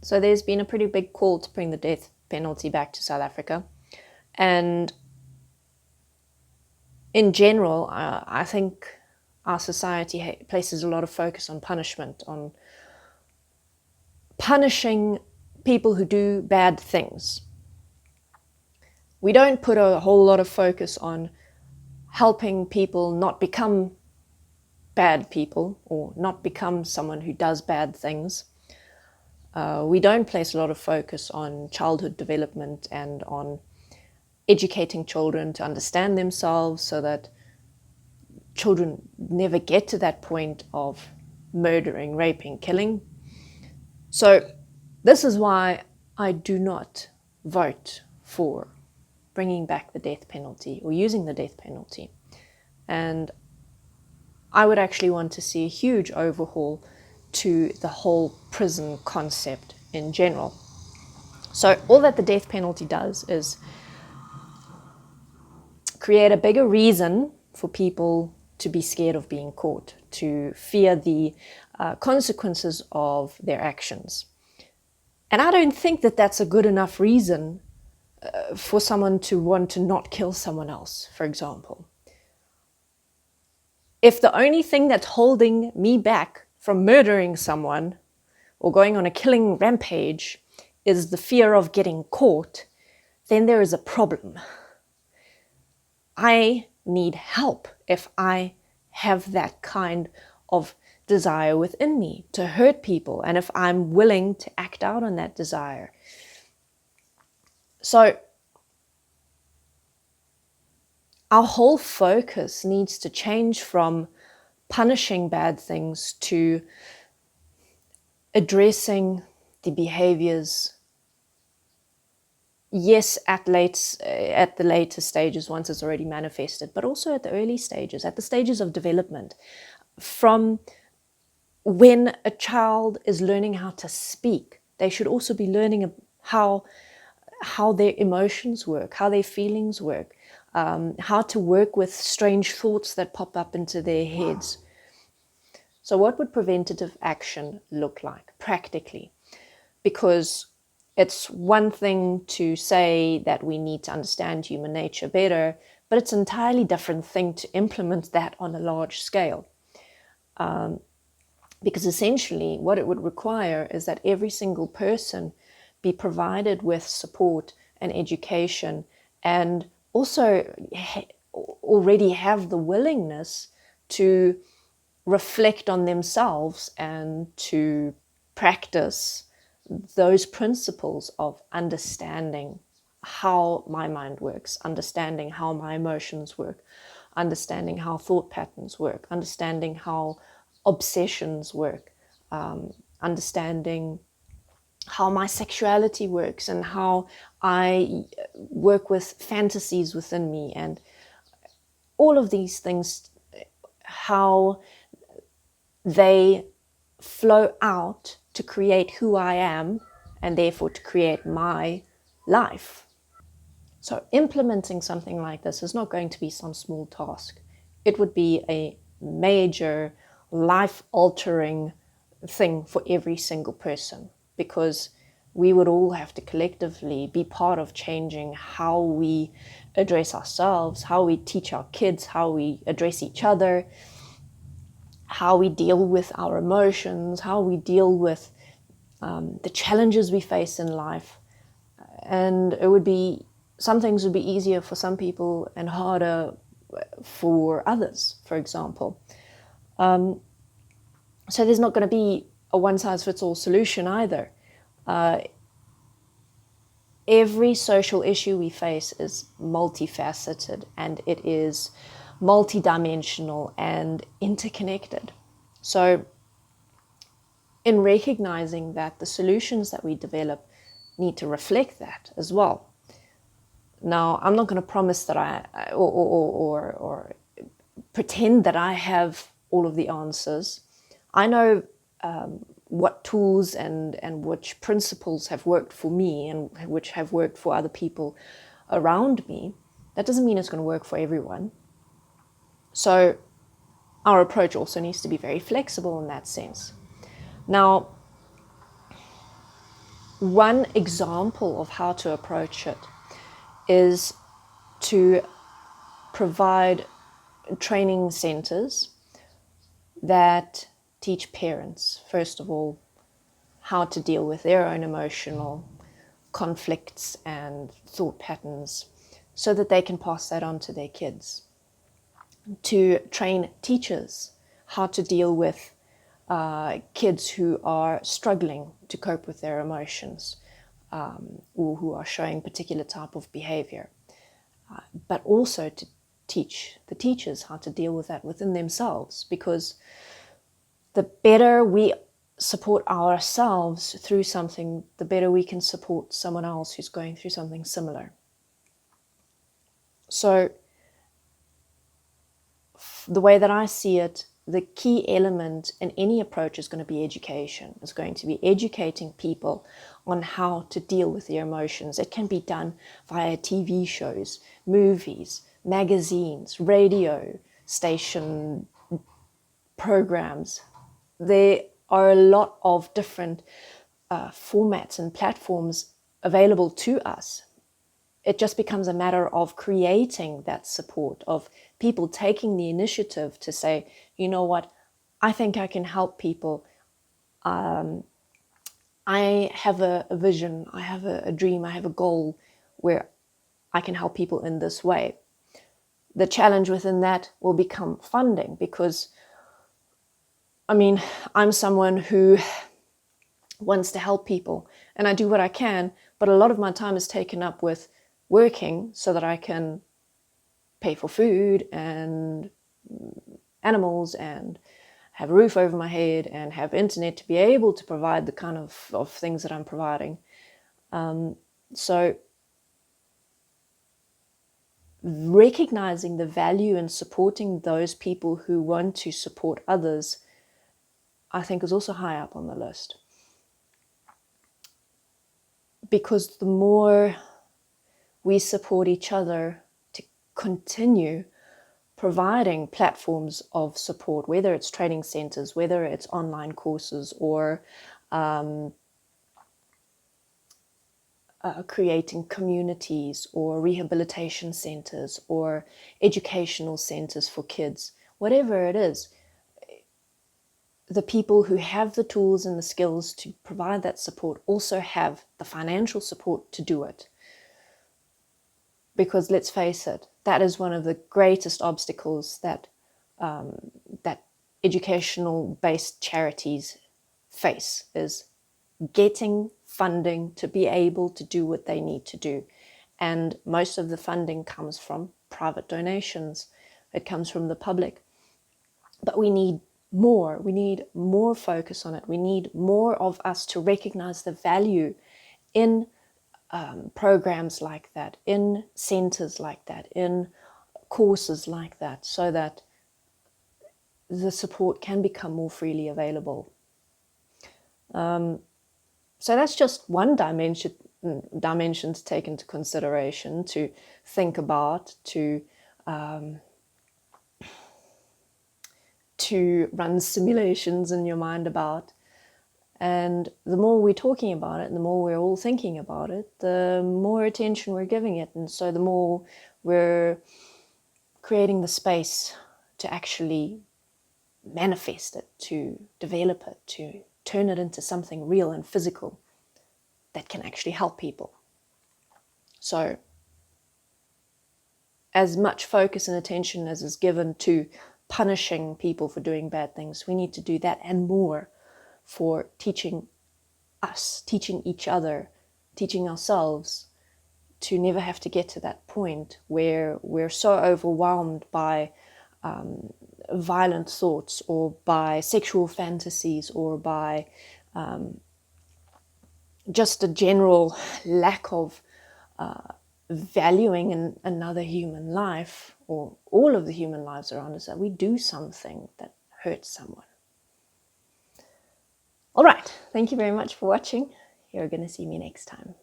So there's been a pretty big call to bring the death penalty back to South Africa. And in general, I think our society places a lot of focus on punishment, on punishing people who do bad things. We don't put a whole lot of focus on helping people not become bad people or not become someone who does bad things. We don't place a lot of focus on childhood development and on educating children to understand themselves so that children never get to that point of murdering, raping, killing. So this is why I do not vote for bringing back the death penalty or using the death penalty. And I would actually want to see a huge overhaul to the whole prison concept in general. So all that the death penalty does is create a bigger reason for people to be scared of being caught, to fear the consequences of their actions. And I don't think that that's a good enough reason for someone to want to not kill someone else, for example. If the only thing that's holding me back from murdering someone or going on a killing rampage is the fear of getting caught, then there is a problem. I need help if I have that kind of desire within me to hurt people, and if I'm willing to act out on that desire. So our whole focus needs to change from punishing bad things to addressing the behaviors, yes, at the later stages once it's already manifested, but also at the early stages, at the stages of development. From when a child is learning how to speak, they should also be learning how their emotions work, how their feelings work, how to work with strange thoughts that pop up into their heads. So what would preventative action look like practically? Because it's one thing to say that we need to understand human nature better, but it's an entirely different thing to implement that on a large scale. Because essentially what it would require is that every single person be provided with support and education, and also already have the willingness to reflect on themselves and to practice those principles of understanding how my mind works, understanding how my emotions work, understanding how thought patterns work, understanding how obsessions work, understanding how my sexuality works and how I work with fantasies within me, and all of these things, how they flow out to create who I am and therefore to create my life. So implementing something like this is not going to be some small task. It would be a major life-altering thing for every single person, because we would all have to collectively be part of changing how we address ourselves, how we teach our kids, how we address each other, how we deal with our emotions, how we deal with the challenges we face in life. And it would be, some things would be easier for some people and harder for others, for example. So there's not going to be a one-size-fits-all solution either. Every social issue we face is multifaceted, and it is multidimensional and interconnected. So in recognizing that, the solutions that we develop need to reflect that as well. Now, I'm not going to promise that or pretend that I have all of the answers. I know what tools and which principles have worked for me and which have worked for other people around me. That doesn't mean it's going to work for everyone. So our approach also needs to be very flexible in that sense. Now, one example of how to approach it is to provide training centers that teach parents, first of all, how to deal with their own emotional conflicts and thought patterns so that they can pass that on to their kids. To train teachers how to deal with kids who are struggling to cope with their emotions, or who are showing particular type of behavior, but also to teach the teachers how to deal with that within themselves, because the better we support ourselves through something, the better we can support someone else who's going through something similar. So the way that I see it, the key element in any approach is going to be education. It's going to be educating people on how to deal with their emotions. It can be done via TV shows, movies, magazines, radio station programs. There are a lot of different formats and platforms available to us. It just becomes a matter of creating that support, of people taking the initiative to say, you know what, I think I can help people. I have a vision, I have a dream, I have a goal where I can help people in this way. The challenge within that will become funding, because, I mean, I'm someone who wants to help people and I do what I can, but a lot of my time is taken up with working so that I can pay for food and animals and have a roof over my head and have internet to be able to provide the kind of things that I'm providing. So recognizing the value in supporting those people who want to support others, I think, is also high up on the list. Because the more we support each other to continue providing platforms of support, whether it's training centers, whether it's online courses, or creating communities or rehabilitation centers or educational centers for kids, whatever it is, the people who have the tools and the skills to provide that support also have the financial support to do it. Because let's face it, that is one of the greatest obstacles that that educational-based charities face, is getting funding to be able to do what they need to do. And most of the funding comes from private donations. It comes from the public. But we need more. We need more focus on it. We need more of us to recognize the value in programs like that, in centers like that, in courses like that, so that the support can become more freely available. So that's just one dimension to take into consideration, to think about, to run simulations in your mind about. And the more we're talking about it, and the more we're all thinking about it, the more attention we're giving it. And so the more we're creating the space to actually manifest it, to develop it, to turn it into something real and physical that can actually help people. So as much focus and attention as is given to punishing people for doing bad things, we need to do that and more for teaching us, teaching each other, teaching ourselves to never have to get to that point where we're so overwhelmed by violent thoughts, or by sexual fantasies, or by just a general lack of valuing another human life, or all of the human lives around us, that we do something that hurts someone. All right, thank you very much for watching. You're going to see me next time.